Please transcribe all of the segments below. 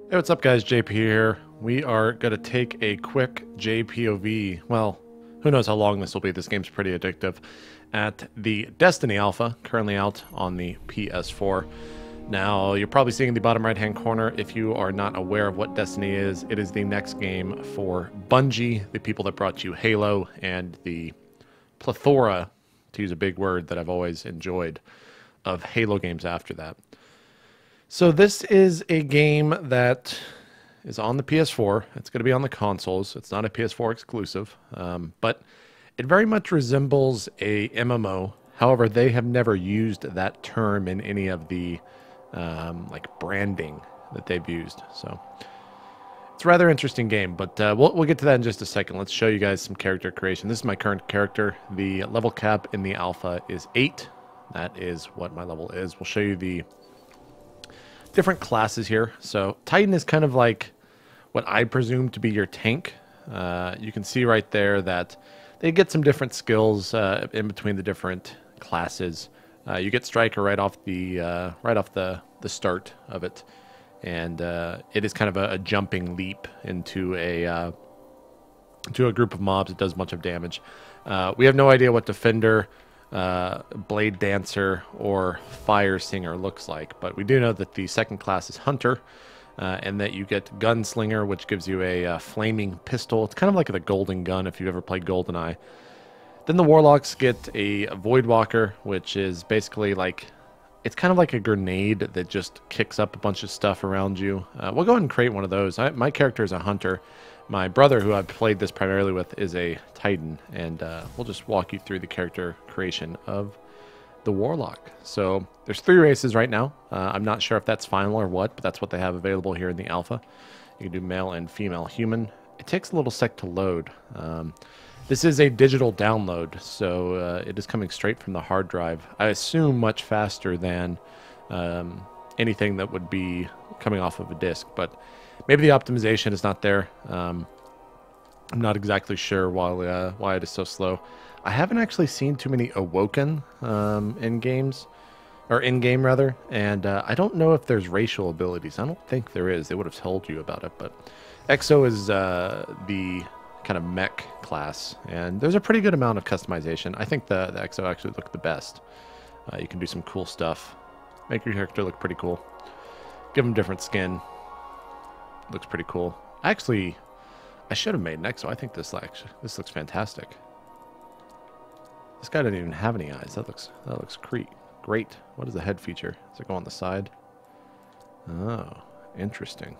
Hey, what's up guys, JP here. We are going to take a quick JPOV, well, who knows how long this will be, this game's pretty addictive, at the Destiny Alpha, currently out on the PS4. Now, you're probably seeing in the bottom right hand corner, if you are not aware of what Destiny is, it is the next game for Bungie, the people that brought you Halo, and the plethora, to use a big word that I've always enjoyed, of Halo games after that. So this is a game that is on the PS4. It's going to be on the consoles. It's not a PS4 exclusive, but it very much resembles a MMO. However, they have never used that term in any of the like branding that they've used. So it's a rather interesting game, but we'll get to that in just a second. Let's show you guys some character creation. This is my current character. The level cap in the alpha is 8. That is what my level is. We'll show you the different classes here. So Titan is kind of like what I presume to be your tank. You can see right there that they get some different skills in between the different classes. You get Striker right off the start of it, and it is kind of a jumping leap into a group of mobs. It does much of damage. We have no idea what Defender, Blade Dancer, or Fire Singer looks like, but we do know that the second class is Hunter, and that you get Gunslinger, which gives you a flaming pistol. It's kind of like the Golden Gun if you've ever played GoldenEye. Then the Warlocks get a Voidwalker, which is basically like, it's kind of like a grenade that just kicks up a bunch of stuff around you. We'll go ahead and create one of those. My character is a Hunter. My brother, who I've played this primarily with, is a Titan, and we'll just walk you through the character creation of the Warlock. So there's 3 races right now. I'm not sure if that's final or what, but that's what they have available here in the alpha. You can do male and female human. It takes a little sec to load. This is a digital download, so it is coming straight from the hard drive. I assume much faster than anything that would be coming off of a disk, but maybe the optimization is not there. I'm not exactly sure why it is so slow. I haven't actually seen too many Awoken in games, or in-game rather, and I don't know if there's racial abilities. I don't think there is. They would have told you about it, but Exo is the kind of mech class, and there's a pretty good amount of customization. I think the Exo actually look the best. You can do some cool stuff. Make your character look pretty cool. Give them different skin. Looks pretty cool. Actually, I should have made an Exo. I think this looks fantastic. This guy doesn't even have any eyes. That looks great. What is the head feature? Does it go on the side? Oh, interesting.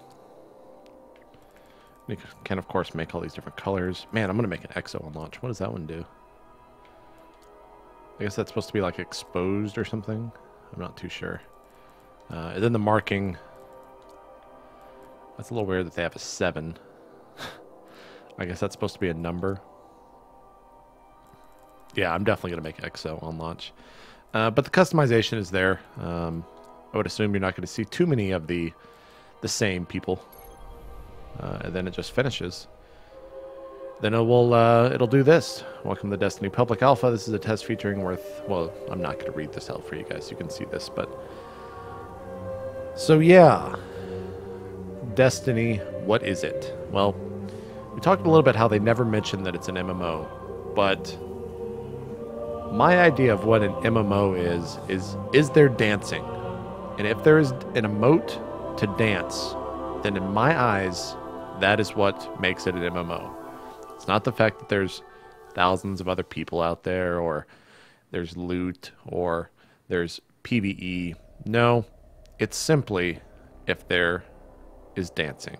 You can of course make all these different colors. Man, I'm gonna make an Exo on launch. What does that one do? I guess that's supposed to be like exposed or something. I'm not too sure. And then the marking. That's a little weird that they have a 7. I guess that's supposed to be a number. Yeah, I'm definitely going to make Exo on launch. But the customization is there. I would assume you're not going to see too many of the same people. And then it just finishes. Then it'll do this. Welcome to Destiny Public Alpha. This is a test featuring worth... Well, I'm not going to read this out for you guys. You can see this, but... So, yeah. Destiny, what is it? Well, we talked a little bit how they never mentioned that it's an MMO, but my idea of what an MMO is there dancing? And if there is an emote to dance, then in my eyes, that is what makes it an MMO. It's not the fact that there's thousands of other people out there, or there's loot, or there's PvE. No, it's simply if there is dancing.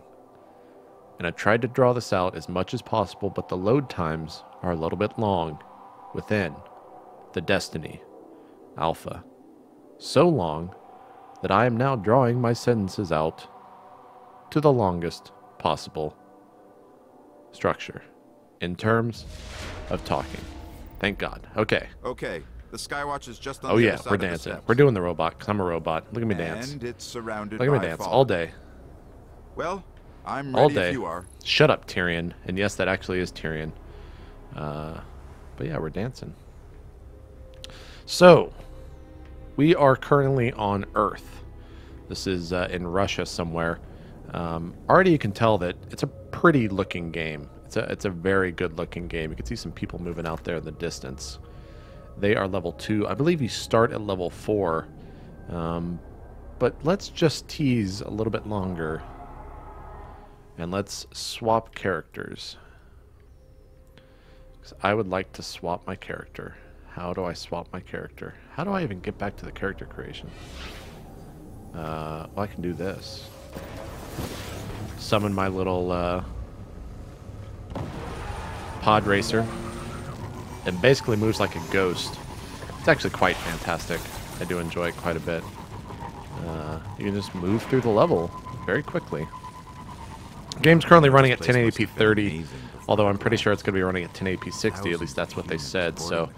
And I tried to draw this out as much as possible, but the load times are a little bit long within the Destiny Alpha. So long that I am now drawing my sentences out to the longest possible structure in terms of talking. Thank God. Okay. Okay. The Skywatch is just on Oh the yeah, other side we're of the dancing. steps. We're doing the robot, because I'm a robot. Look at me dance. And it's surrounded Look at me by dance fog. all day. Well, I'm All ready day. if you are. Shut up, Tyrion. And yes, that actually is Tyrion. But yeah, we're dancing. So, we are currently on Earth. This is in Russia somewhere. Already you can tell that it's a pretty looking game. It's a very good looking game. You can see some people moving out there in the distance. They are level 2. I believe you start at level 4. But let's just tease a little bit longer. And let's swap characters. 'Cause I would like to swap my character. How do I swap my character? How do I even get back to the character creation? Well, I can do this. Summon my little pod racer. It basically moves like a ghost. It's actually quite fantastic. I do enjoy it quite a bit. You can just move through the level very quickly. The game's currently running at 1080p 30, although I'm pretty sure it's going to be running at 1080p 60, at least that's what they said. So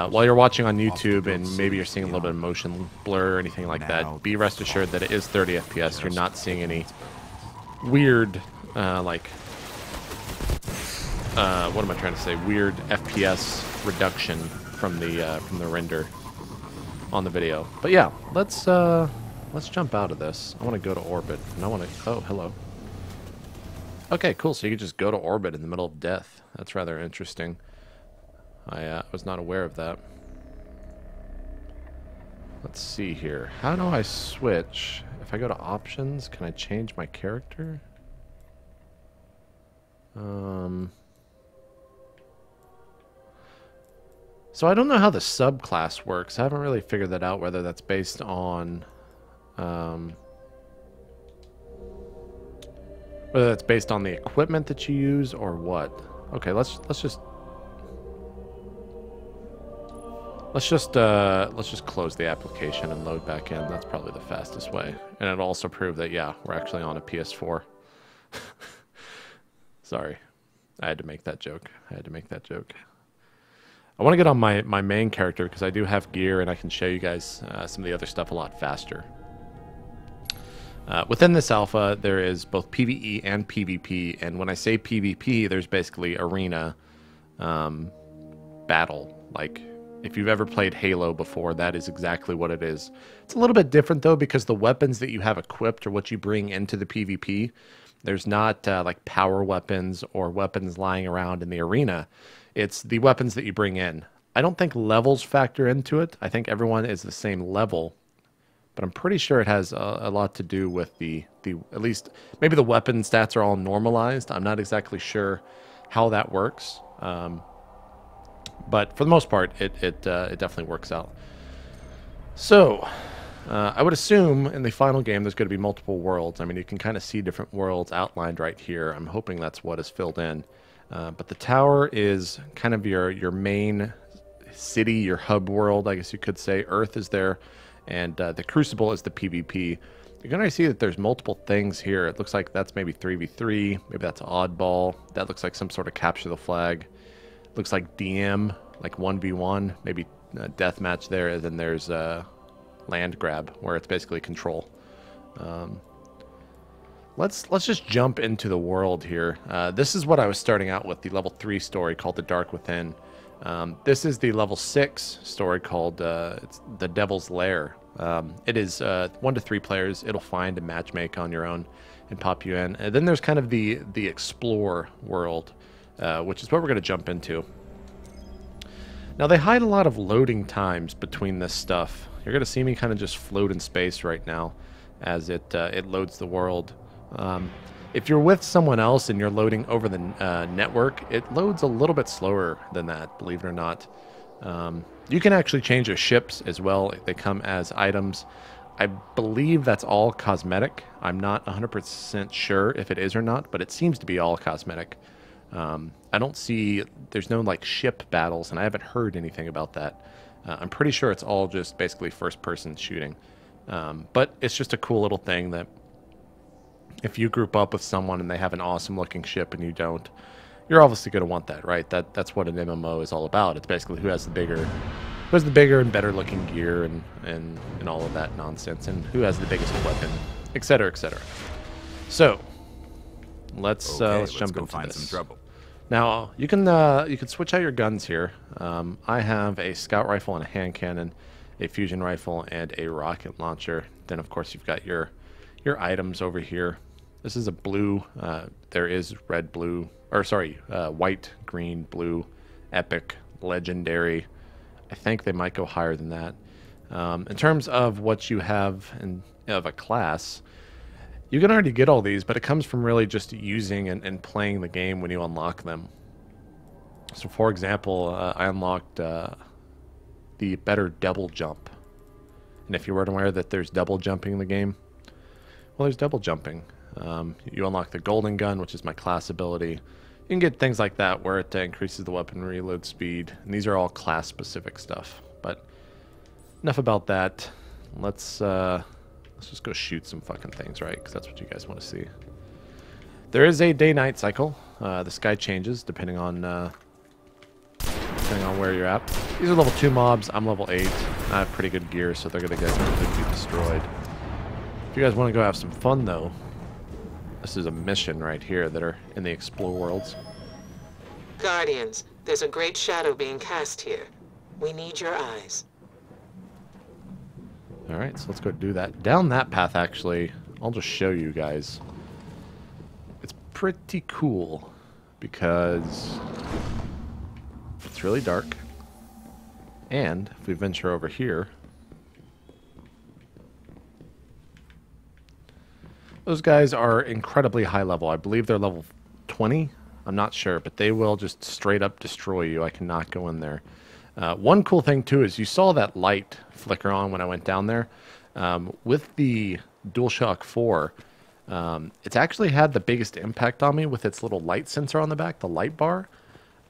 while you're watching on YouTube and maybe you're seeing a little bit of motion blur or anything like that, be rest assured that it is 30 FPS. You're not seeing any weird, what am I trying to say? Weird FPS reduction from the render on the video. But yeah, let's jump out of this. I want to go to orbit, and I want to. Oh, hello. Okay, cool. So you can just go to orbit in the middle of death. That's rather interesting. I was not aware of that. Let's see here. How do I switch? If I go to options, can I change my character? So I don't know how the subclass works. I haven't really figured that out, whether that's based on whether that's based on the equipment that you use or what. Okay, let's just close the application and load back in. That's probably the fastest way. And it'll also prove that, yeah, we're actually on a PS4. Sorry. I had to make that joke. I want to get on my main character because I do have gear and I can show you guys some of the other stuff a lot faster. Within this alpha, there is both PvE and PvP, and when I say PvP, there's basically arena battle. Like, if you've ever played Halo before, that is exactly what it is. It's a little bit different, though, because the weapons that you have equipped or what you bring into the PvP, there's not like power weapons or weapons lying around in the arena. It's the weapons that you bring in. I don't think levels factor into it. I think everyone is the same level. But I'm pretty sure it has a lot to do with the at least maybe the weapon stats are all normalized. I'm not exactly sure how that works, but for the most part, it definitely works out. So I would assume in the final game there's going to be multiple worlds. I mean, you can kind of see different worlds outlined right here. I'm hoping that's what is filled in. But the tower is kind of your main city, your hub world, I guess you could say. Earth is there. And the Crucible is the PvP. You're going to see that there's multiple things here. It looks like that's maybe 3v3. Maybe that's oddball. That looks like some sort of capture the flag. Looks like DM, like 1v1. Maybe a deathmatch there. And then there's land grab, where it's basically control. Let's just jump into the world here. This is what I was starting out with, the level 3 story called The Dark Within. This is the level 6 story called it's The Devil's Lair. It is 1 to 3 players. It'll find and matchmake on your own and pop you in. And then there's kind of the explore world, which is what we're going to jump into. Now they hide a lot of loading times between this stuff. You're going to see me kind of just float in space right now as it loads the world. If you're with someone else and you're loading over the network, it loads a little bit slower than that, believe it or not. You can actually change your ships as well. They come as items. I believe that's all cosmetic. I'm not 100% sure if it is or not, but it seems to be all cosmetic. I don't see, there's no like ship battles, and I haven't heard anything about that. I'm pretty sure it's all just basically first-person shooting. But it's just a cool little thing that if you group up with someone and they have an awesome looking ship and you don't, you're obviously going to want that, right? That's what an MMO is all about. It's basically who has the bigger and better looking gear and all of that nonsense, and who has the biggest weapon, etc., etc. So let's jump into find this. some trouble. Now you can switch out your guns here. I have a scout rifle and a hand cannon, a fusion rifle, and a rocket launcher. Then of course you've got your items over here. This is a blue. There is red, blue, or sorry, white, green, blue, epic, legendary. I think they might go higher than that. In terms of what you have of a class, you can already get all these, but it comes from really just using and playing the game when you unlock them. So, for example, I unlocked the better double jump. And if you weren't aware that there's double jumping in the game, well, there's double jumping. You unlock the golden gun, which is my class ability. You can get things like that where it increases the weapon reload speed. And these are all class-specific stuff. But enough about that. Let's just go shoot some fucking things, right? Because that's what you guys want to see. There is a day-night cycle. The sky changes depending on where you're at. These are level 2 mobs. I'm level 8. I have pretty good gear, so they're going to get completely destroyed. If you guys want to go have some fun, though, this is a mission right here that are in the Explore Worlds. Guardians, there's a great shadow being cast here. We need your eyes. Alright, so let's go do that. Down that path, actually, I'll just show you guys. It's pretty cool because it's really dark. And if we venture over here, those guys are incredibly high level. I believe they're level 20. I'm not sure, but they will just straight up destroy you. I cannot go in there. One cool thing, too, is you saw that light flicker on when I went down there. With the DualShock 4, it's actually had the biggest impact on me with its little light sensor on the back, the light bar.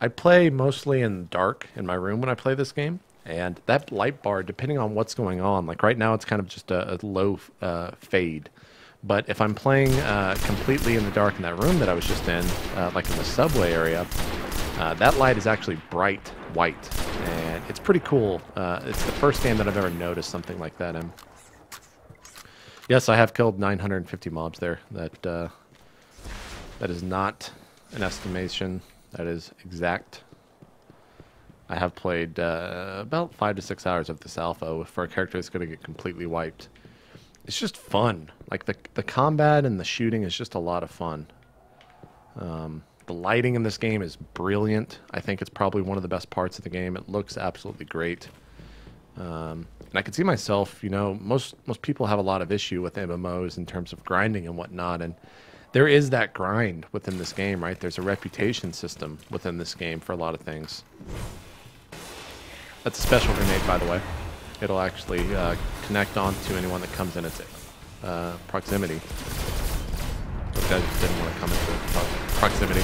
I play mostly in dark in my room when I play this game. And that light bar, depending on what's going on, like right now it's kind of just a low fade. But if I'm playing completely in the dark in that room that I was just in, like in the subway area, that light is actually bright white. And it's pretty cool. It's the first game that I've ever noticed something like that in. Yes, I have killed 950 mobs there. That is not an estimation. That is exact. I have played about 5 to 6 hours of this alpha for a character that's going to get completely wiped. It's just fun. Like the combat and the shooting is just a lot of fun. The lighting in this game is brilliant. I think it's probably one of the best parts of the game. It looks absolutely great. And I can see myself, you know, most people have a lot of issue with MMOs in terms of grinding and whatnot. And there is that grind within this game, right? There's a reputation system within this game for a lot of things. That's a special grenade, by the way. It'll actually connect on to anyone that comes in its proximity. Those guys just didn't want to come into proximity.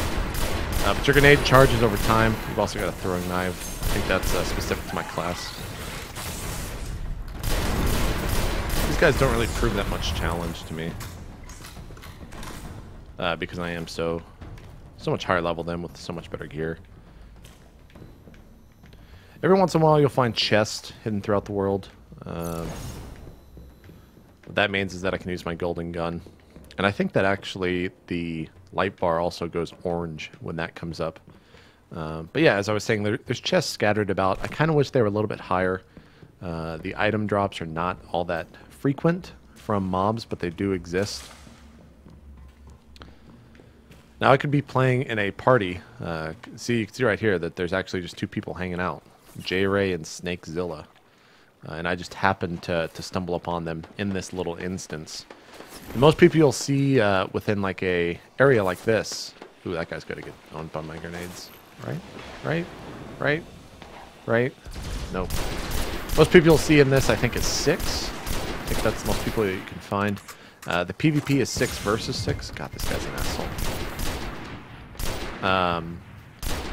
But your grenade charges over time. You've also got a throwing knife. I think that's specific to my class. These guys don't really prove that much challenge to me. Because I am so much higher level than with so much better gear. Every once in a while, you'll find chests hidden throughout the world. What that means is that I can use my golden gun. And I think that actually the light bar also goes orange when that comes up. But yeah, as I was saying, there's chests scattered about. I kind of wish they were a little bit higher. The item drops are not all that frequent from mobs, but they do exist. Now I could be playing in a party. See, you can see right here that there's actually just 2 people hanging out. J-Ray and Snakezilla. And I just happened to stumble upon them in this little instance. And most people you'll see within like a area like this. Ooh, that guy's gonna get owned by my grenades. Right? Nope. Most people you'll see in this, I think, is 6. I think that's most people that you can find. The PvP is 6 versus 6. God, this guy's an asshole.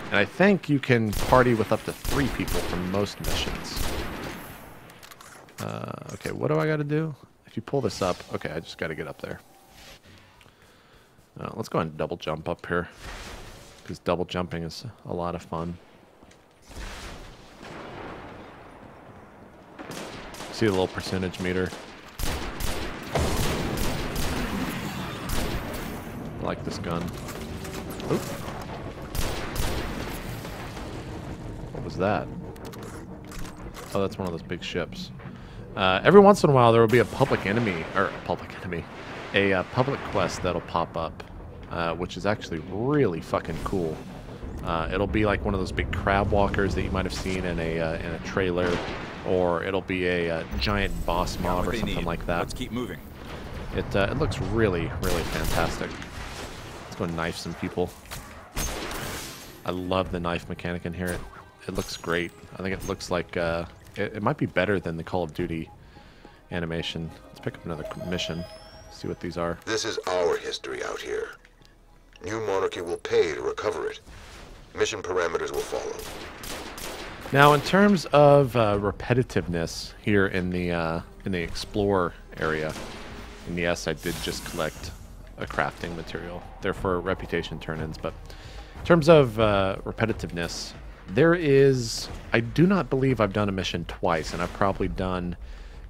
And I think you can party with up to 3 people from most missions. Okay, what do I got to do? If you pull this up... Okay, I just got to get up there. Let's go and double jump up here. Because double jumping is a lot of fun. See the little percentage meter. I like this gun. Oop. What was that? Oh, that's one of those big ships. Every once in a while, there will be a public enemy, a public quest that'll pop up, which is actually really fucking cool. It'll be like one of those big crab walkers that you might have seen in a trailer, or it'll be a giant boss mob or something like that. Let's keep moving. It looks really, really fantastic. Let's go knife some people. I love the knife mechanic in here. It looks great. I think it looks like it might be better than the Call of Duty animation. Let's pick up another mission. See what these are. This is our history out here. New Monarchy will pay to recover it. Mission parameters will follow. Now, in terms of repetitiveness here in the Explore area, and yes, I did just collect a crafting material. Therefore, reputation turn-ins. But in terms of repetitiveness, there is... I do not believe I've done a mission twice, and I've probably done,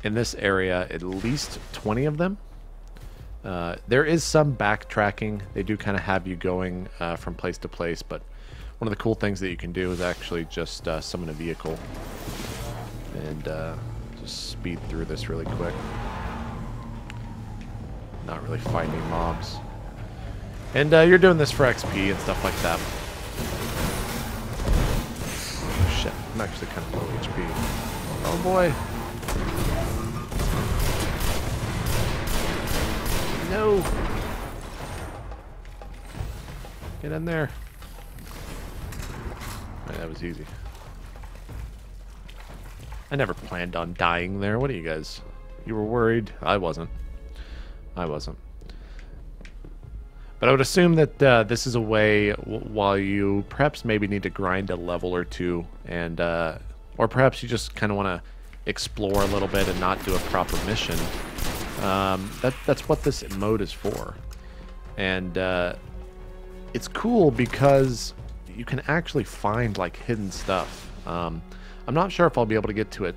in this area, at least 20 of them. There is some backtracking. They do kind of have you going from place to place, but one of the cool things that you can do is actually just summon a vehicle and just speed through this really quick. Not really fighting mobs. And you're doing this for XP and stuff like that. Oh, shit, I'm actually kind of low HP. Oh boy. No. Get in there. Man, that was easy. I never planned on dying there. What are you guys? You were worried? I wasn't. I wasn't. But I would assume that this is a way, while you perhaps maybe need to grind a level or two, and or perhaps you just kind of want to explore a little bit and not do a proper mission. That's what this mode is for. And it's cool because you can actually find like hidden stuff. I'm not sure if I'll be able to get to it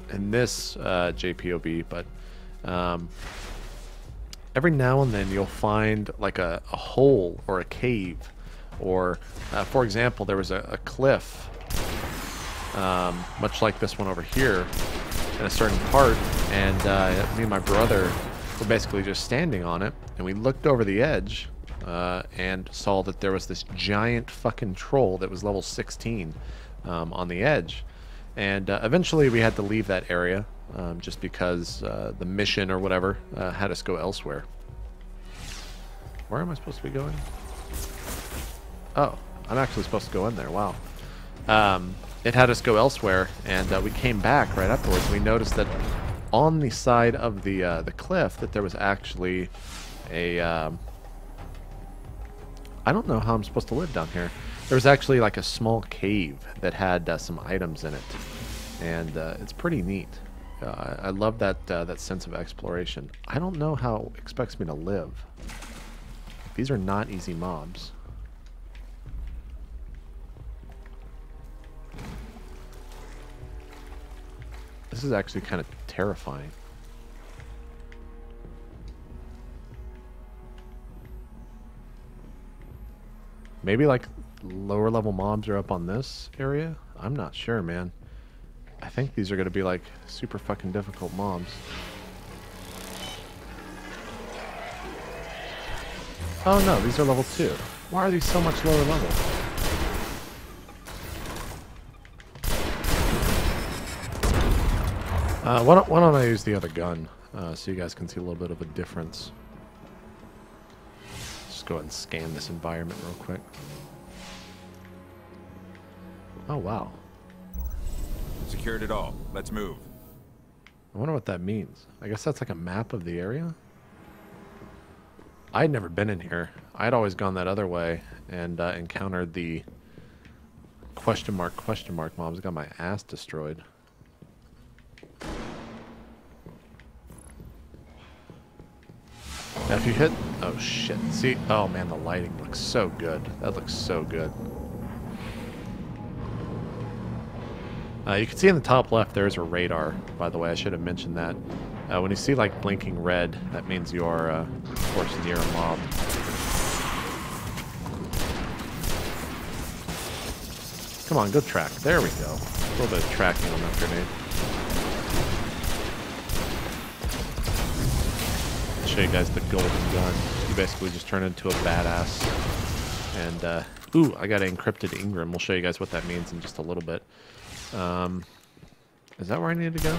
in this JPOV, but every now and then you'll find like a hole or a cave, or for example, there was a cliff, much like this one over here, in a certain part, and me and my brother were basically just standing on it, and we looked over the edge and saw that there was this giant fucking troll that was level 16 on the edge. And eventually we had to leave that area just because the mission or whatever had us go elsewhere. Where am I supposed to be going? Oh, I'm actually supposed to go in there. Wow. It had us go elsewhere, and we came back right afterwards. And we noticed that on the side of the cliff that there was actually a... I don't know how I'm supposed to live down here. There was actually like a small cave that had some items in it, and it's pretty neat. I love that sense of exploration. I don't know how it expects me to live. These are not easy mobs. This is actually kind of terrifying. Maybe like lower level mobs are up on this area? I'm not sure, man. I think these are going to be like super fucking difficult mobs. Oh no, these are level 2. Why are these so much lower level? Why don't I use the other gun so you guys can see a little bit of a difference. Just go ahead and scan this environment real quick. Oh wow. Secured it all. Let's move. I wonder what that means. I guess that's like a map of the area? I'd never been in here. I'd always gone that other way and encountered the question mark mobs. Got my ass destroyed. Now if you hit... Oh shit. See? Oh man, the lighting looks so good. That looks so good. You can see in the top left there's a radar, by the way. I should have mentioned that. When you see like blinking red, that means you are, of course, near a mob. Come on, go track. There we go. A little bit of tracking on that grenade. show you guys the golden gun. You basically just turn into a badass. And, ooh, I got an encrypted Ingram. We'll show you guys what that means in just a little bit. Is that where I need to go?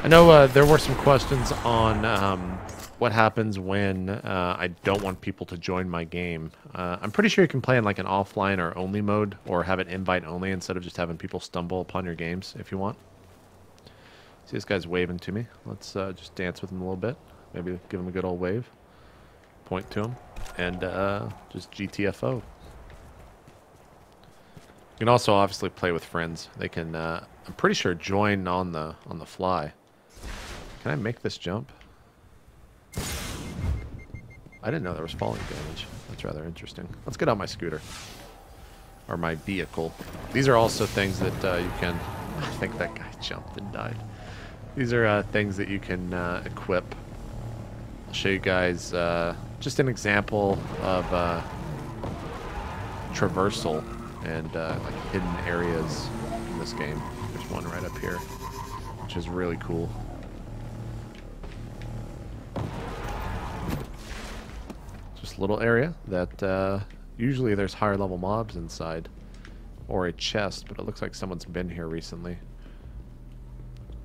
I know there were some questions on what happens when I don't want people to join my game. I'm pretty sure you can play in like an offline or only mode, or have it invite only instead of just having people stumble upon your games if you want. See, this guy's waving to me. Let's just dance with him a little bit. Maybe give him a good old wave. Point to him. And just GTFO. You can also obviously play with friends. They can, I'm pretty sure, join on the fly. Can I make this jump? I didn't know there was falling damage. That's rather interesting. Let's get on my scooter. Or my vehicle. These are also things that you can... I think that guy jumped and died. These are things that you can equip. I'll show you guys just an example of traversal and like hidden areas in this game. There's one right up here, which is really cool. Just a little area that usually there's higher level mobs inside, or a chest, but it looks like someone's been here recently.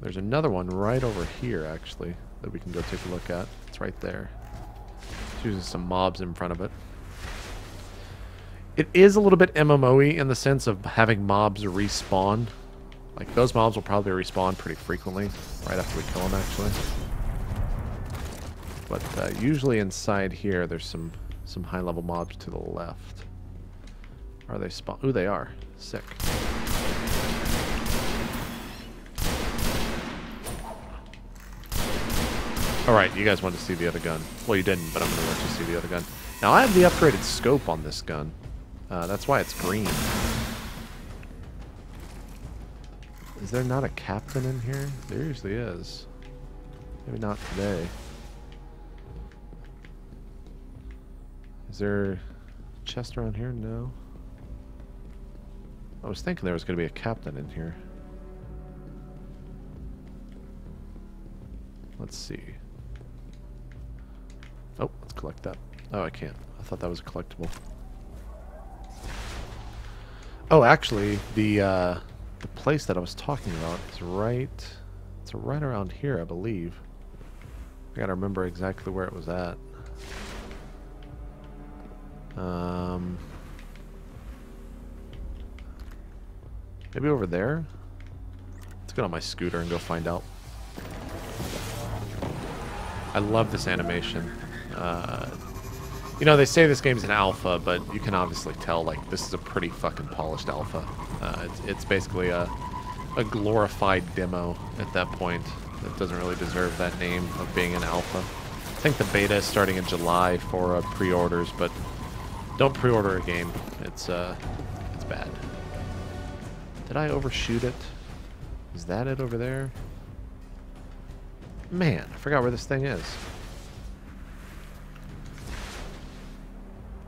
There's another one right over here, actually, that we can go take a look at. It's right there. It's using some mobs in front of it. It is a little bit MMO-y in the sense of having mobs respawn. Like, those mobs will probably respawn pretty frequently, right after we kill them, actually. But usually inside here, there's some high-level mobs to the left. Are they spawn? Ooh, they are. Sick. Alright, you guys wanted to see the other gun. Well, you didn't, but I'm going to let you see the other gun. Now, I have the upgraded scope on this gun. That's why it's green. Is there not a captain in here? There usually is. Maybe not today. Is there a chest around here? No. I was thinking there was going to be a captain in here. Let's see. Oh, let's collect that. Oh, I can't. I thought that was a collectible. Oh, actually, the place that I was talking about is right... It's right around here, I believe. I gotta remember exactly where it was at. Maybe over there? Let's get on my scooter and go find out. I love this animation. You know, they say this game's an alpha, but you can obviously tell, like, this is a pretty fucking polished alpha. It's basically a glorified demo at that point. It doesn't really deserve that name of being an alpha. I think the beta is starting in July for pre-orders, but don't pre-order a game. It's bad. Did I overshoot it? Is that it over there? Man, I forgot where this thing is.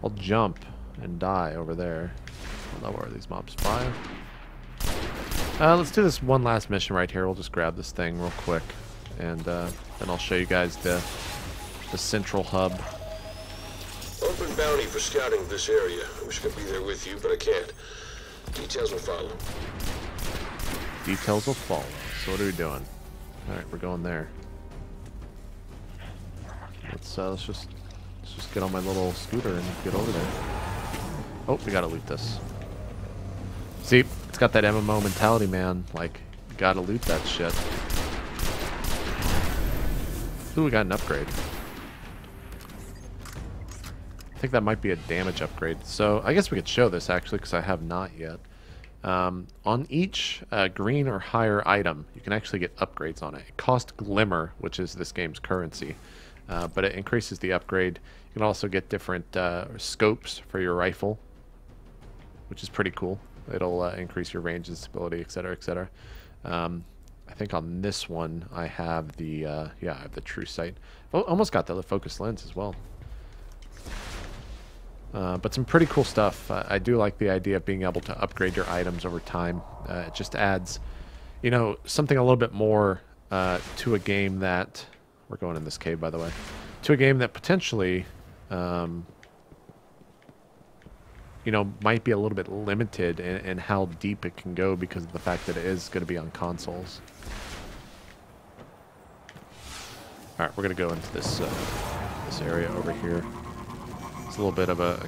I'll jump and die over there. I don't know where are these mobs. 5. Let's do this one last mission right here. We'll just grab this thing real quick, and then I'll show you guys the central hub. Open bounty for scouting this area. I wish I could be there with you, but I can't. Details will follow. Details will follow. So what are we doing? Alright, we're going there. Let's just get on my little scooter and get over there. Oh, we gotta loot this. See, it's got that MMO mentality, man. Like, you gotta loot that shit. Ooh, we got an upgrade. I think that might be a damage upgrade. So, I guess we could show this, actually, because I have not yet. On each green or higher item, you can actually get upgrades on it. It costs Glimmer, which is this game's currency. But it increases the upgrade. You can also get different scopes for your rifle, which is pretty cool. It'll increase your range and stability, etc., etc. I think on this one I have the I have the true sight. Oh, almost got the focus lens as well. But some pretty cool stuff. I do like the idea of being able to upgrade your items over time. It just adds, You know, something a little bit more to a game that... We're going in this cave, by the way. To a game that potentially, you know, might be a little bit limited in how deep it can go because of the fact that it is going to be on consoles. All right, we're going to go into this this area over here. It's a little bit of a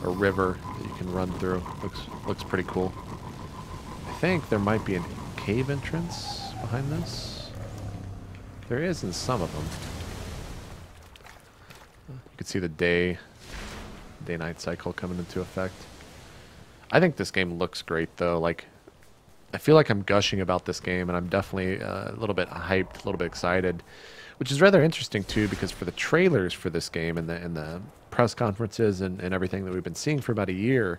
river that you can run through. Looks pretty cool. I think there might be a cave entrance behind this. There is in some of them. You can see the day-night cycle coming into effect. I think this game looks great, though. Like, I feel like I'm gushing about this game, and I'm definitely a little bit hyped, a little bit excited, which is rather interesting too, because for the trailers for this game and the press conferences and everything that we've been seeing for about a year,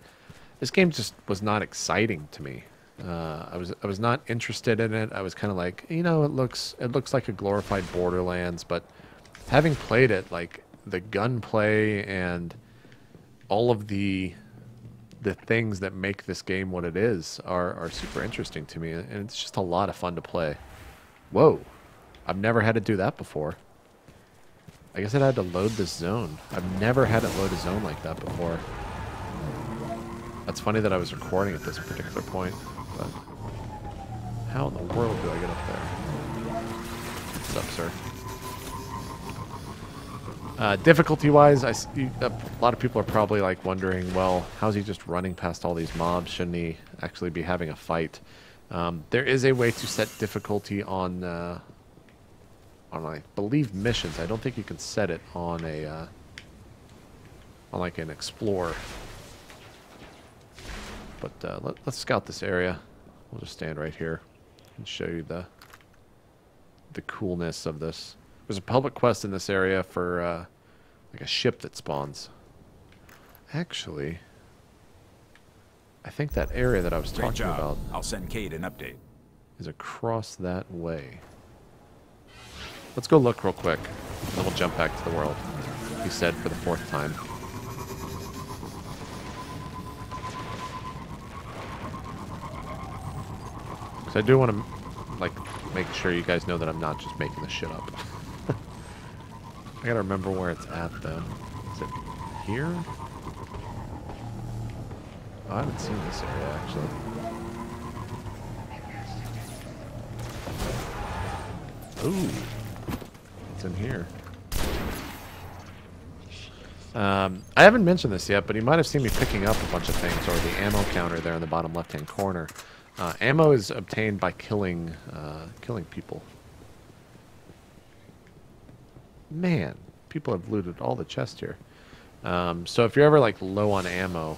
this game just was not exciting to me. I was not interested in it. I was kind of like, you know, it looks like a glorified Borderlands, but having played it, like the gunplay and all of the things that make this game what it is are super interesting to me, and it's just a lot of fun to play. Whoa, I've never had to do that before. I guess I had to load this zone. I've never had it load a zone like that before. That's funny that I was recording at this particular point, but how in the world do I get up there? What's up, sir? Difficulty-wise, a lot of people are probably like wondering, well, how's he just running past all these mobs? Shouldn't he actually be having a fight? There is a way to set difficulty on I believe missions. I don't think you can set it on a on like an explorer. But let's scout this area. We'll just stand right here and show you the coolness of this. There's a public quest in this area for like a ship that spawns. Actually, I think that area that I was talking about, I'll send Kate an update, is across that way. Let's go look real quick, and then we'll jump back to the world. He said for the 4th time. Because I do want to, like, make sure you guys know that I'm not just making this shit up. I gotta remember where it's at, though. Is it here? Oh, I haven't seen this area, actually. Ooh. What's in here? I haven't mentioned this yet, but you might have seen me picking up a bunch of things, or the ammo counter there in the bottom left-hand corner. Ammo is obtained by killing people. Man, people have looted all the chests here. So if you're ever like low on ammo,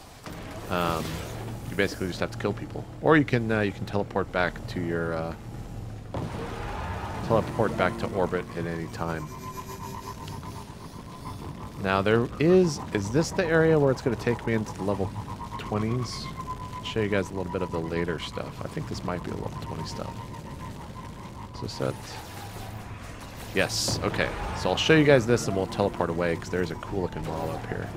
you basically just have to kill people, or you can teleport back to your orbit at any time. Now there is this the area where it's going to take me into the level 20s? I'll show you guys a little bit of the later stuff. I think this might be the level 20 stuff. Is this it? Yes, okay. So I'll show you guys this and we'll teleport away because there's a cool looking wall up here.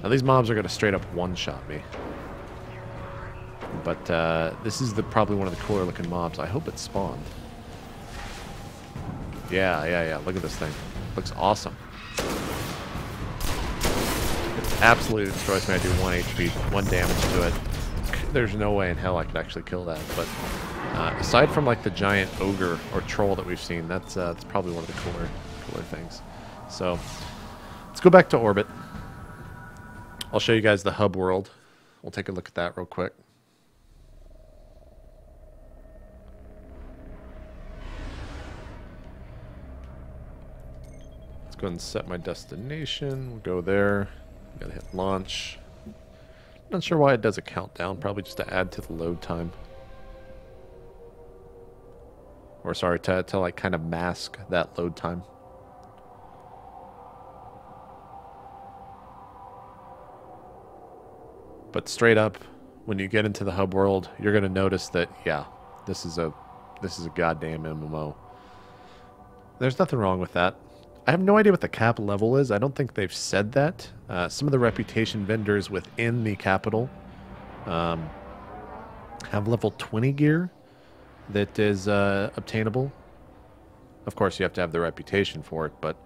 Now these mobs are going to straight up one-shot me. But this is probably one of the cooler looking mobs. I hope it spawned. Yeah. Look at this thing. Looks awesome. It absolutely destroys me. I do 1 HP, 1 damage to it. There's no way in hell I could actually kill that. But aside from like the giant ogre or troll that we've seen, that's probably one of the cooler things. So let's go back to orbit. I'll show you guys the hub world. We'll take a look at that real quick. Let's go ahead and set my destination. We'll go there. Gotta hit launch. Not sure why it does a countdown. Probably just to add to the load time. Or sorry, to like kind of mask that load time. But straight up, when you get into the hub world, you're gonna notice that this is a goddamn MMO. There's nothing wrong with that. I have no idea what the cap level is. I don't think they've said that. Some of the reputation vendors within the capital have level 20 gear that is obtainable. Of course, you have to have the reputation for it, but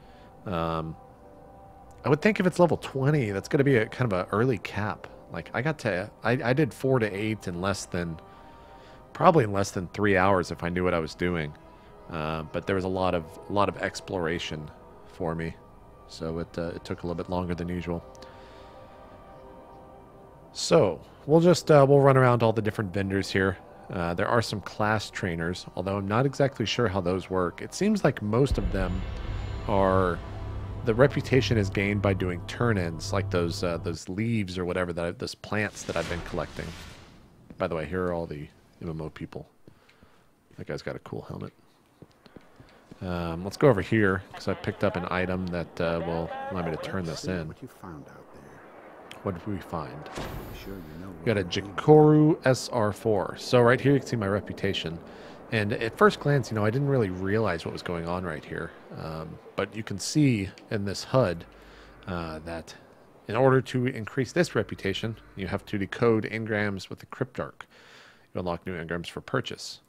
I would think if it's level 20, that's going to be a kind of an early cap. Like I did 4 to 8 in probably in less than 3 hours if I knew what I was doing. But there was a lot of exploration for me, so it took a little bit longer than usual. So we'll run around all the different vendors here. There are some class trainers, although I'm not exactly sure how those work. It seems like most of them are... The reputation is gained by doing turn-ins, like those leaves or whatever, those plants that I've been collecting. By the way, here are all the MMO people. That guy's got a cool helmet. Let's go over here, because I picked up an item that will allow me to turn this in. What you found out there. What did we find? Sure you know We got a Jikoru SR4. So right here you can see my reputation. And at first glance, I didn't really realize what was going on right here. But you can see in this HUD that in order to increase this reputation, you have to decode engrams with the Cryptarch. You unlock new engrams for purchase.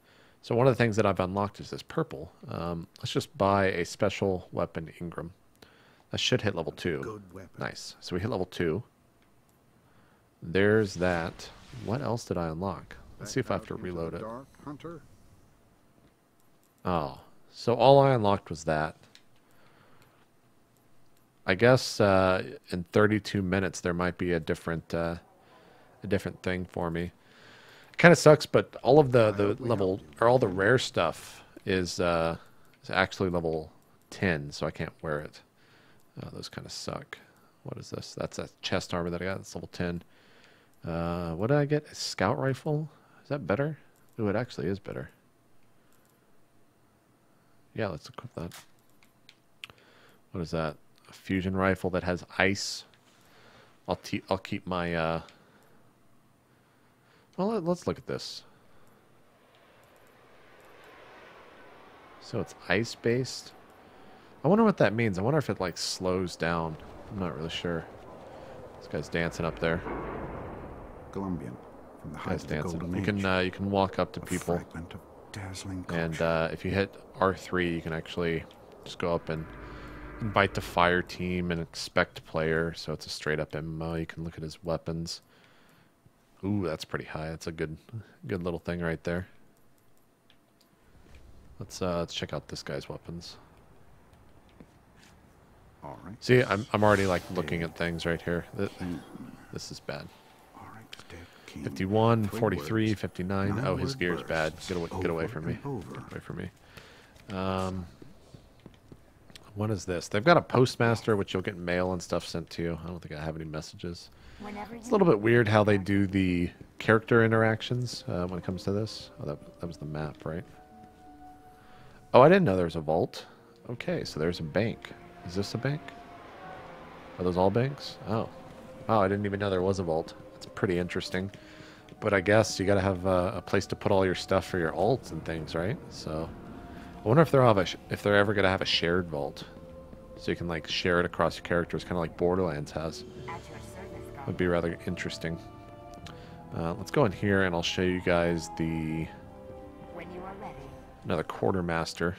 So one of the things that I've unlocked is this purple. Let's just buy a special weapon engram. That should hit level 2. Good weapon. Nice. So we hit level 2. There's that. What else did I unlock? Let's see if I have to reload it. Dark Hunter. Oh, so all I unlocked was that. I guess in 32 minutes there might be a different thing for me. It kind of sucks, but all of the level or all the rare stuff is actually level 10, so I can't wear it. Those kind of suck. What is this? That's a chest armor that I got. It's level 10. What did I get? A scout rifle? Is that better? Ooh, it actually is better. Yeah, let's equip that. What is that? A fusion rifle that has ice. I'll keep my... Well, let's look at this. So it's ice-based. I wonder what that means. I wonder if it, like, slows down. I'm not really sure. This guy's dancing up there. Colombian. From the height Guy's of the dancing. Golden Age. You can walk up to A people. fragment of dazzling And culture. if you hit R3, you can actually just go up and invite the fire team and expect player. So it's a straight up MMO. You can look at his weapons. Ooh, that's pretty high. That's a good little thing right there. Let's check out this guy's weapons. All right. See, I'm already like looking at things right here. This is bad. All right. Dead king. 51, 3 43, words. 59. 9 Oh, his word gear's bad. bursts. Get away Over from me. and over. Get away from me. What is this? They've got a postmaster, which you'll get mail and stuff sent to you. I don't think I have any messages. It's a little bit weird how they do the character interactions when it comes to this. Oh, that was the map, right? Oh, I didn't know there was a vault. Okay, so there's a bank. Is this a bank? Are those all banks? Oh. Oh, I didn't even know there was a vault. That's pretty interesting. But I guess you got to have a place to put all your stuff for your alts and things, right? So I wonder if they're ever going to have a shared vault. So you can like share it across your characters, kind of like Borderlands has. Would be rather interesting. Let's go in here and I'll show you guys another quartermaster.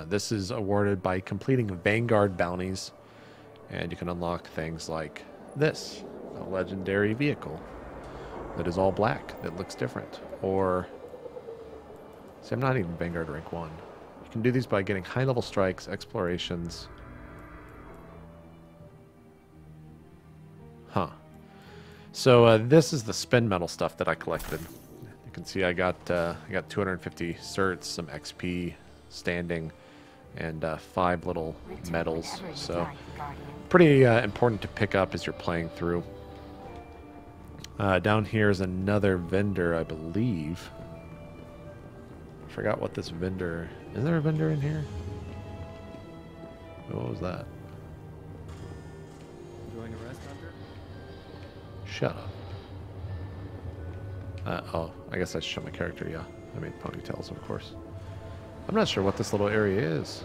This is awarded by completing Vanguard bounties, and you can unlock things like this, a legendary vehicle that is all black, that looks different. Or, see, I'm not even Vanguard rank 1. You can do these by getting high level strikes, explorations. Huh. So this is the spin metal stuff that I collected. You can see I got 250 certs, some XP, standing, and 5 little medals. So pretty important to pick up as you're playing through. Down here is another vendor, I believe. I forgot what this vendor... Is there a vendor in here? What was that? Enjoying a rest, Hunter? Shut up. Oh, I guess I should show my character, yeah. I made ponytails, of course. I'm not sure what this little area is.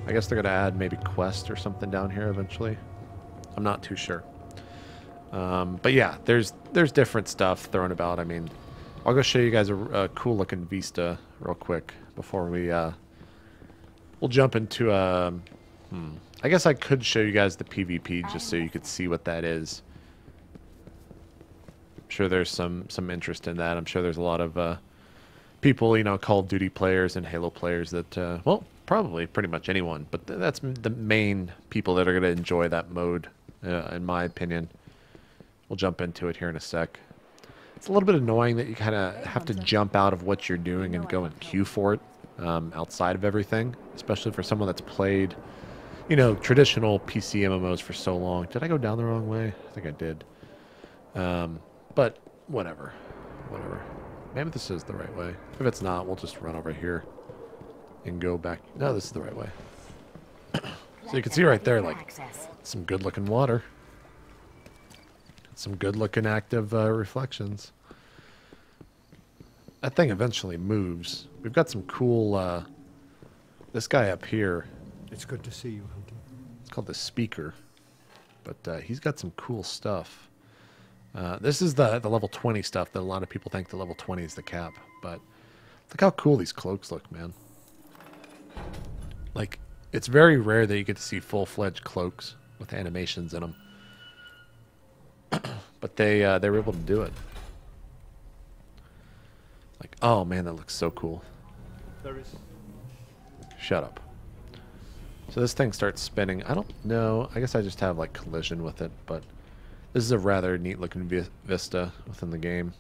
I guess they're going to add maybe quest or something down here eventually. I'm not too sure. But yeah, there's different stuff thrown about. I mean, I'll go show you guys a cool looking vista real quick before we'll jump into I guess I could show you guys the PvP just so you could see what that is. I'm sure there's some interest in that. I'm sure there's a lot of people, you know, Call of Duty players and Halo players that well, probably pretty much anyone, but that's the main people that are going to enjoy that mode, in my opinion. We'll jump into it here in a sec. It's a little bit annoying that you kind of have to jump out of what you're doing and go and queue for it outside of everything, especially for someone that's played, you know, traditional PC MMOs for so long. Did I go down the wrong way? I think I did. But whatever. Whatever. Maybe this is the right way. If it's not, we'll just run over here and go back. No, this is the right way. So you can see right there, like, some good-looking water. Some good-looking active reflections. That thing eventually moves. We've got some cool... this guy up here... It's good to see you, Hunter. It's called the Speaker. But he's got some cool stuff. This is the level 20 stuff that a lot of people think the level 20 is the cap. But look how cool these cloaks look, man. Like, it's very rare that you get to see full-fledged cloaks with animations in them. But they were able to do it. Like, oh man, that looks so cool. Shut up. So this thing starts spinning. I don't know. I guess I just have like collision with it, but this is a rather neat looking vista within the game.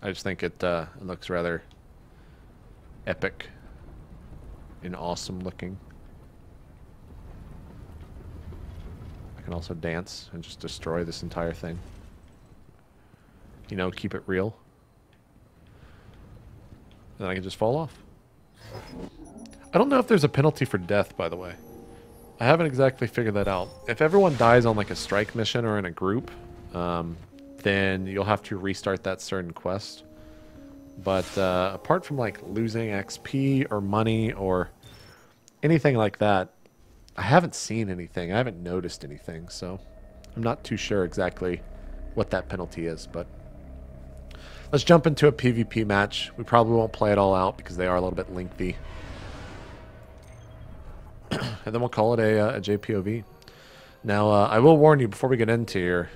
I just think it looks rather epic and awesome looking. I can also dance and just destroy this entire thing. You know, keep it real. Then I can just fall off. I don't know if there's a penalty for death, by the way. I haven't exactly figured that out. If everyone dies on like a strike mission or in a group, then you'll have to restart that certain quest. But apart from like losing XP or money or anything like that, I haven't seen anything. I haven't noticed anything, so I'm not too sure exactly what that penalty is, but let's jump into a PvP match. We probably won't play it all out because they are a little bit lengthy. And then we'll call it a JPOV. Now, I will warn you before we get into here,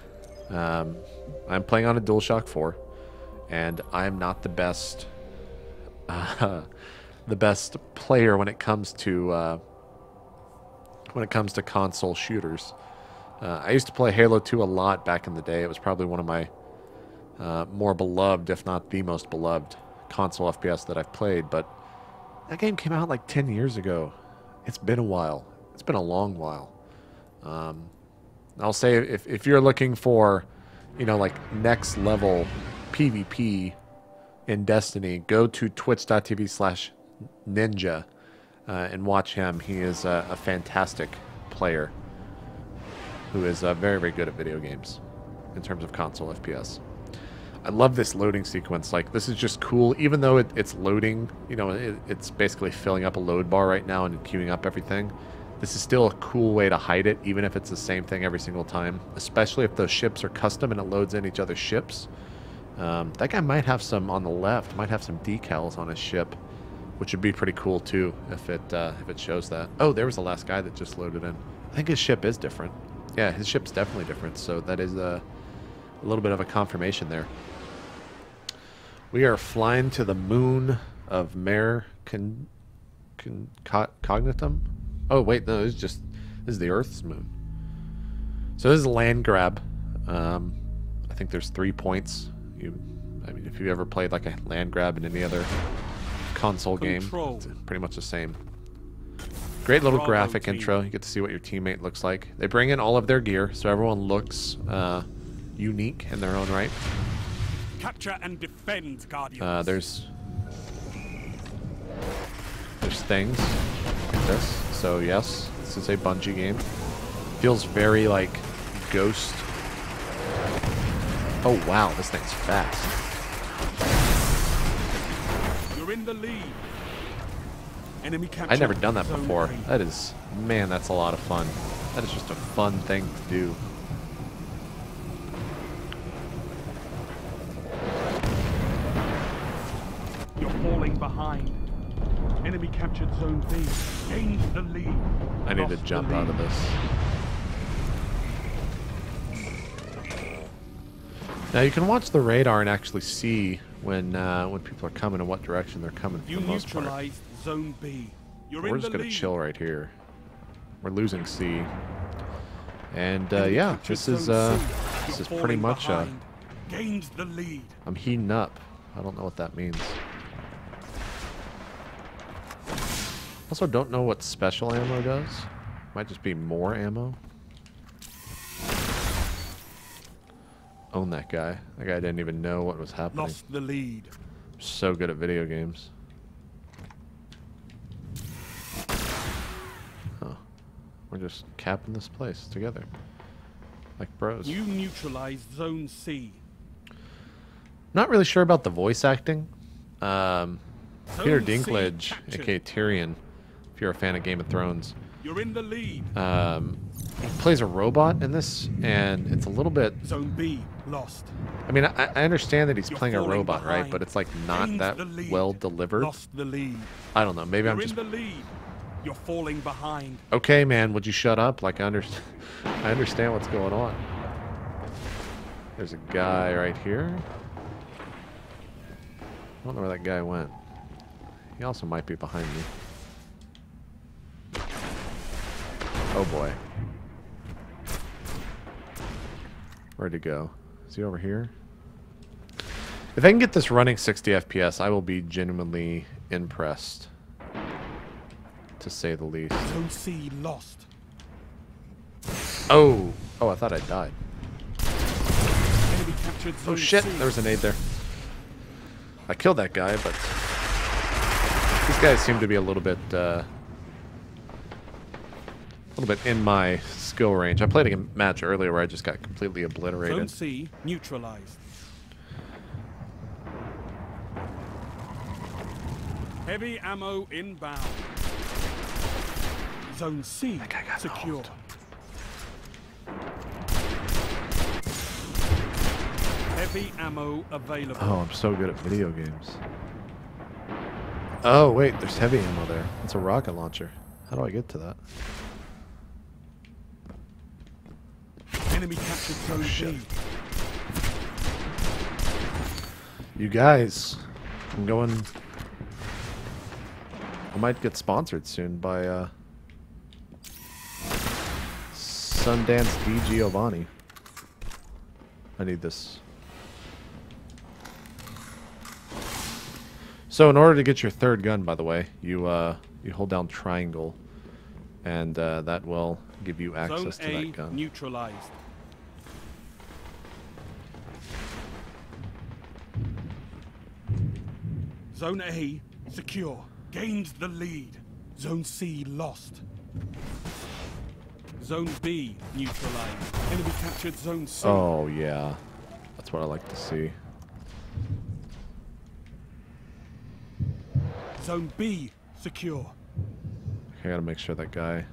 I'm playing on a DualShock 4, and I'm not the best player when it comes to console shooters. I used to play Halo 2 a lot back in the day. It was probably one of my more beloved, if not the most beloved, console FPS that I've played. But that game came out like 10 years ago. It's been a while. It's been a long while. I'll say if you're looking for, you know, like next level PvP in Destiny, go to twitch.tv/ninja and watch him. He is a fantastic player who is very, very good at video games in terms of console FPS. I love this loading sequence. Like, this is just cool. Even though it's loading, you know, it's basically filling up a load bar right now and queuing up everything. This is still a cool way to hide it, even if it's the same thing every single time. Especially if those ships are custom and it loads in each other's ships. That guy might have some, on the left, might have some decals on his ship, which would be pretty cool too if it shows that. Oh, there was the last guy that just loaded in. I think his ship is different. Yeah, his ship's definitely different. So that is a little bit of a confirmation there. We are flying to the moon of Mare Cognitum. Oh wait, no, this is the Earth's moon. So this is a land grab. I think there's 3 points. I mean, if you've ever played like a land grab in any other console game, it's pretty much the same. Great little graphic intro. You get to see what your teammate looks like. They bring in all of their gear, so everyone looks unique in their own right. Capture and defend, Guardians. There's things like this. So yes, this is a Bungie game. Feels very like Ghost. Oh wow, this thing's fast. You're in the lead. Enemy capture. I've never done that before. That is, man, that's a lot of fun. That is just a fun thing to do. falling behind. Enemy captured Zone B. Gained the lead. I need to Lost the jump out of lead. this. Now you can watch the radar and actually see when people are coming and what direction they're coming for You the most part. neutralized Zone B. You're We're in just the gonna lead. chill right here. We're losing C, and Enemy yeah, captured this is Zone C. this You're is pretty falling much behind. Gained the lead. I'm heating up. I don't know what that means. Also, don't know what special ammo does. Might just be more ammo. Own that guy. That guy didn't even know what was happening. Lost the lead. So good at video games. Huh. We're just capping this place together. Like bros. You neutralized Zone C. Not really sure about the voice acting. Peter Zone C Dinklage, captured. aka Tyrion, if you're a fan of Game of Thrones, You're in the lead. he plays a robot in this, and it's a little bit... Zone B lost. I mean, I understand that he's You're playing a falling robot, right? behind. But it's like not Gained that the lead. well delivered. Lost the lead. I don't know. Maybe I'm You're just... in the lead. You're falling behind. Okay, man, would you shut up? Like, I understand, I understand what's going on. There's a guy right here. I don't know where that guy went. He also might be behind me. Oh boy. Where'd he go? Is he over here? If I can get this running 60 FPS, I will be genuinely impressed. To say the least. Zone C lost. Oh! Oh, I thought I died. Enemy captured Zone Oh shit, C. there was a nade there. I killed that guy, but these guys seem to be a little bit in my skill range. I played a match earlier where I just got completely Zone obliterated. C neutralized. Heavy ammo inbound. Zone C guy got secure. knocked. Heavy ammo available. Oh, I'm so good at video games. Oh, wait, there's heavy ammo there. It's a rocket launcher. How do I get to that? Enemy captured Zone shit. B. You guys, I'm going... I might get sponsored soon by Sundance D. Giovanni. I need this. So in order to get your third gun, by the way, you hold down triangle, and that will give you Zone access to A that gun. neutralized. Zone A secure. Gained the lead. Zone C lost. Zone B neutralized. Enemy captured Zone C. Oh yeah, that's what I like to see. Zone B secure. I gotta make sure that guy,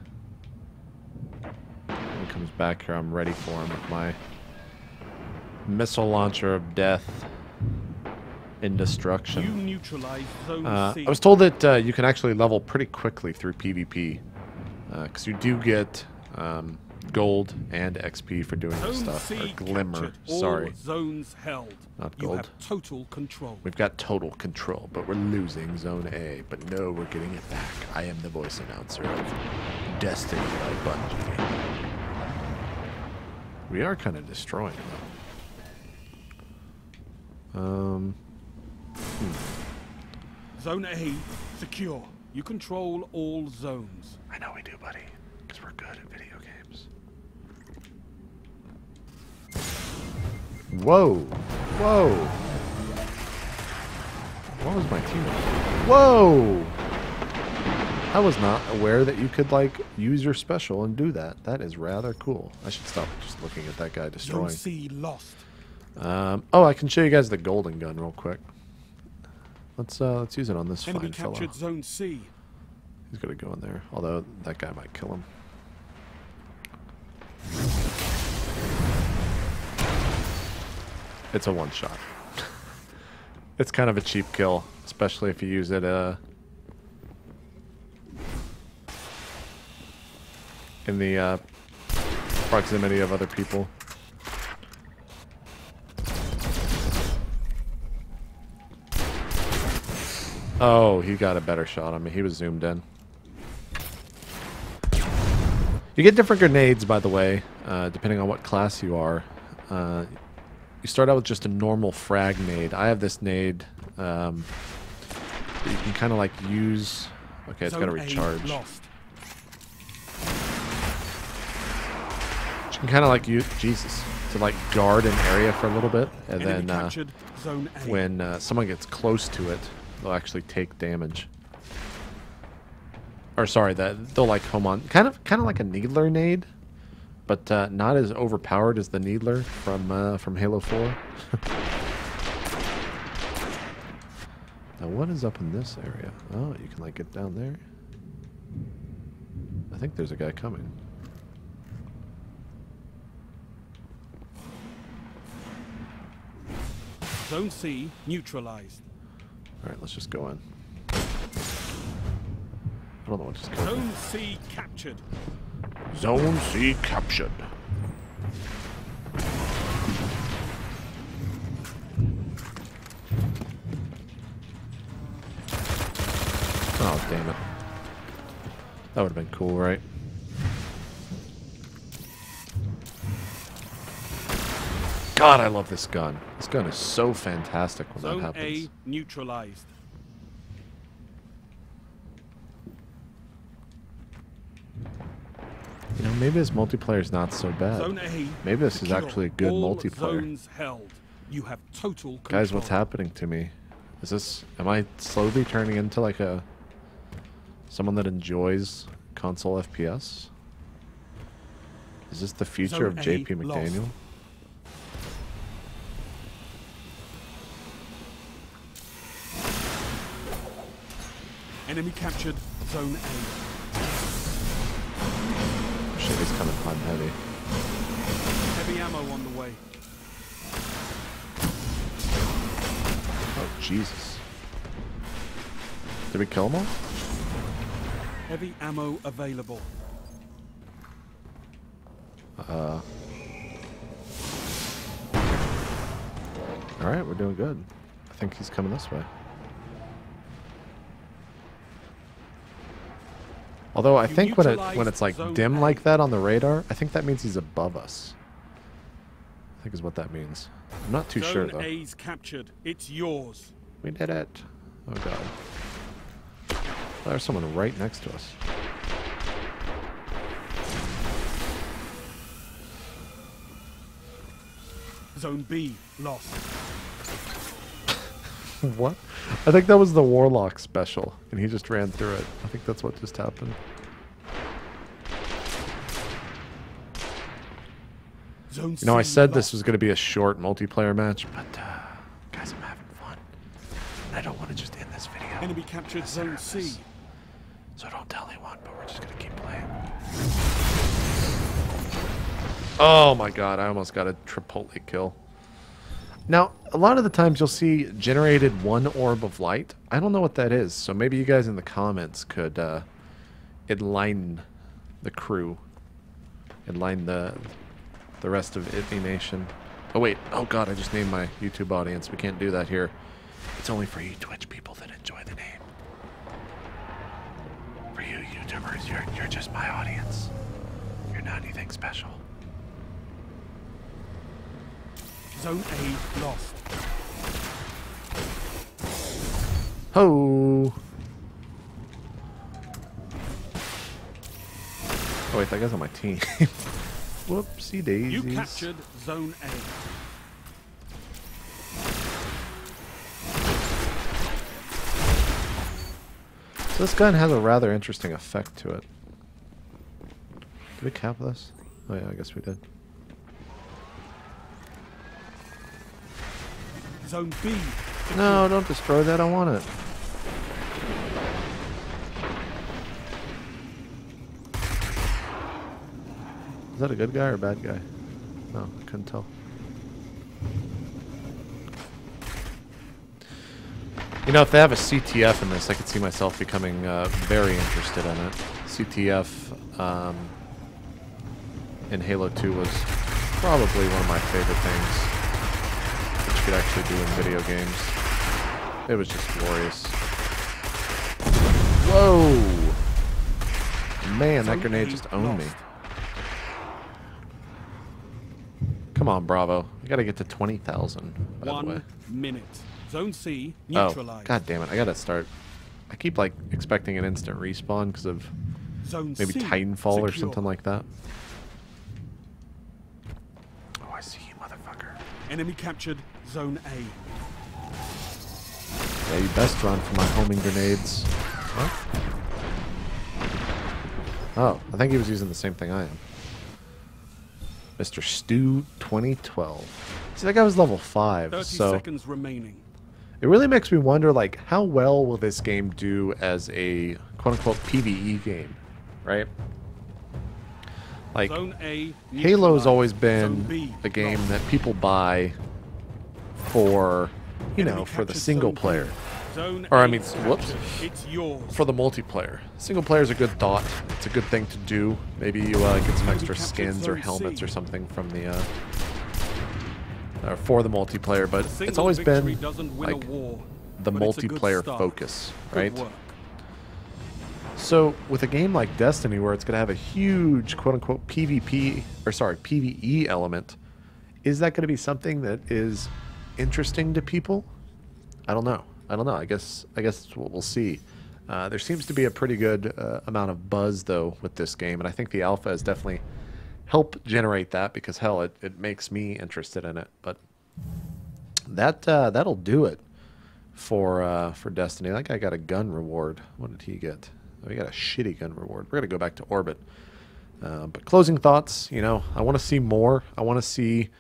when he comes back here, I'm ready for him with my missile launcher of death and You destruction. neutralized Zone C. I was told that you can actually level pretty quickly through PvP, because you do get gold and XP for doing this Zone stuff. C Or glimmer, captured. All sorry. zones held. Not You gold. have total control. We've got total control, but we're losing Zone A. But no, we're getting it back. I am the voice announcer of Destiny by Bungie. We are kind of destroying them. Zone A secure. You control all zones. I know we do, buddy, because we're good at video games. Whoa! Whoa! What was my teammate? Whoa! I was not aware that you could, like, use your special and do that. That is rather cool. I should stop just looking at that guy Zone destroying. C lost. Oh, I can show you guys the golden gun real quick. Let's use it on this Enemy fine fellow. captured Zone C. He's gonna go in there, although that guy might kill him. It's a one shot. It's kind of a cheap kill. especially if you use it in the proximity of other people. Oh, he got a better shot on me. He was zoomed in. You get different grenades, by the way, depending on what class you are. You start out with just a normal frag nade. I have this nade that you can kind of like use. Okay, it's got to recharge. You can kind of like use Jesus to like guard an area for a little bit, and then when someone gets close to it, they'll actually take damage. Or sorry, that they'll like home on kind of like a needler nade, but not as overpowered as the needler from Halo 4. Now what is up in this area? Oh, you can like get down there. I think there's a guy coming. Zone C neutralized. All right, let's just go in. I don't know what just killed me. Zone C captured. Zone C captured. Oh, damn it. That would have been cool, right? God, I love this gun. This gun is so fantastic when Zone that happens. A neutralized. You know, maybe this multiplayer is not so bad. Zone A Maybe this is secure. actually a good All multiplayer. Zones held. You have total control. Guys, what's happening to me? Is this... Am I slowly turning into like a... someone that enjoys console FPS? Is this the future of Zone A JP McDaniel? lost. Enemy captured Zone A. Shit, he's coming on heavy. Heavy ammo on the way. Oh, Jesus. Did we kill him all? Heavy ammo available. Alright, we're doing good. I think he's coming this way. Although I think when it's like dim like that on the radar, I think that means he's above us. I think is what that means. I'm not too sure though. Zone A's captured. It's yours. We did it. Oh god. There's someone right next to us. Zone B lost. What? I think that was the Warlock special, and he just ran through it. I think that's what just happened. Zone You know, I C said lost. this was going to be a short multiplayer match, but guys, I'm having fun. And I don't want to just end this video. Enemy captured Zone C. So don't tell anyone, but we're just going to keep playing. Oh my god, I almost got a Chipotle kill. Now, a lot of the times you'll see generated one orb of light. I don't know what that is, so maybe you guys in the comments could enlighten the crew. Enlighten the rest of Itme Nation. Oh wait, oh god, I just named my YouTube audience. We can't do that here. It's only for you Twitch people that enjoy the name. For you YouTubers, you're just my audience. You're not anything special. Zone A lost. Ho! Oh wait, that guy's on my team. Whoopsie daisies. You captured Zone A. So this gun has a rather interesting effect to it. Did we cap this? Oh yeah, I guess we did. Zone B. No, don't destroy that. I want it. Is that a good guy or a bad guy? No, I couldn't tell. You know, if they have a CTF in this, I could see myself becoming very interested in it. CTF in Halo 2 was probably one of my favorite things that you could actually do in video games. It was just glorious. Whoa! Man, that grenade just owned me. Come on, Bravo. We gotta get to 20,000, by the way. 1 minute. Zone C Oh, neutralized. god damn it. I gotta start. I keep, like, expecting an instant respawn because of Zone maybe C Titanfall or secure. something like that. Oh, I see you, motherfucker. Enemy captured Zone A. Yeah, you best run for my homing grenades. What? Oh, I think he was using the same thing I am. Mr. Stu 2012. See, that guy was level 5, 30 so seconds remaining. it really makes me wonder, like, how well will this game do as a quote-unquote PvE game, right? Like, Zone A Halo's neutralized. always Zone been B a game lost. that people buy for, you Enemy know, for the captured single Zone B. player. Zone Or, I A mean, whoops. captured. It's yours. For the multiplayer. Single player is a good thought. It's a good thing to do. Maybe you get some extra skins or helmets or something from the for the multiplayer, but A single it's always victory been doesn't win a like war, the but it's a good multiplayer start. focus, Good right? work. So with a game like Destiny, where it's going to have a huge quote-unquote PvE element, is that going to be something that is interesting to people? I don't know. I guess we'll see. There seems to be a pretty good amount of buzz though with this game, and I think the alpha has definitely helped generate that because hell, it makes me interested in it. But that'll do it for Destiny. That guy got a gun reward. What did he get? Oh, he got a shitty gun reward. We're gonna go back to orbit. But closing thoughts. You know, I want to see more. I want to see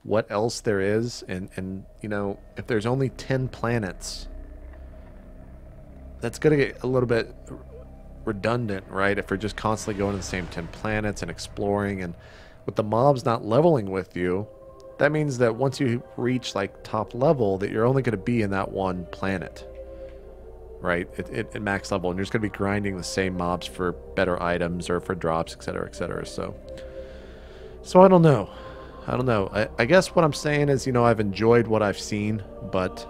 what else there is, and you know, if there's only 10 planets, that's gonna get a little bit redundant, right? If we're just constantly going to the same 10 planets and exploring, and with the mobs not leveling with you, that means that once you reach like top level, that you're only going to be in that one planet, right? At max level, and you're just going to be grinding the same mobs for better items or for drops, etc., etc. So I don't know. I guess what I'm saying is, you know, I've enjoyed what I've seen, but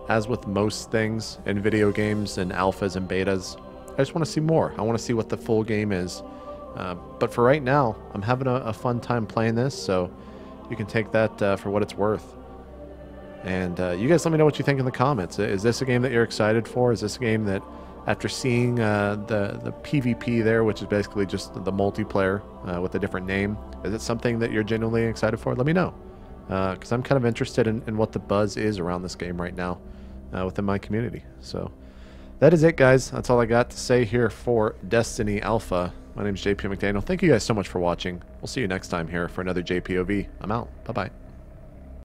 as with most things in video games and alphas and betas, I just want to see more. I want to see what the full game is. But for right now, I'm having a fun time playing this, so you can take that for what it's worth. And you guys let me know what you think in the comments. Is this a game that you're excited for? Is this a game that, after seeing the PvP there, which is basically just the multiplayer with a different name, is it something that you're genuinely excited for? Let me know. Because I'm kind of interested in what the buzz is around this game right now within my community. So that is it, guys. That's all I got to say here for Destiny Alpha. My name is JP McDaniel. Thank you guys so much for watching. We'll see you next time here for another JPOV. I'm out. Bye-bye.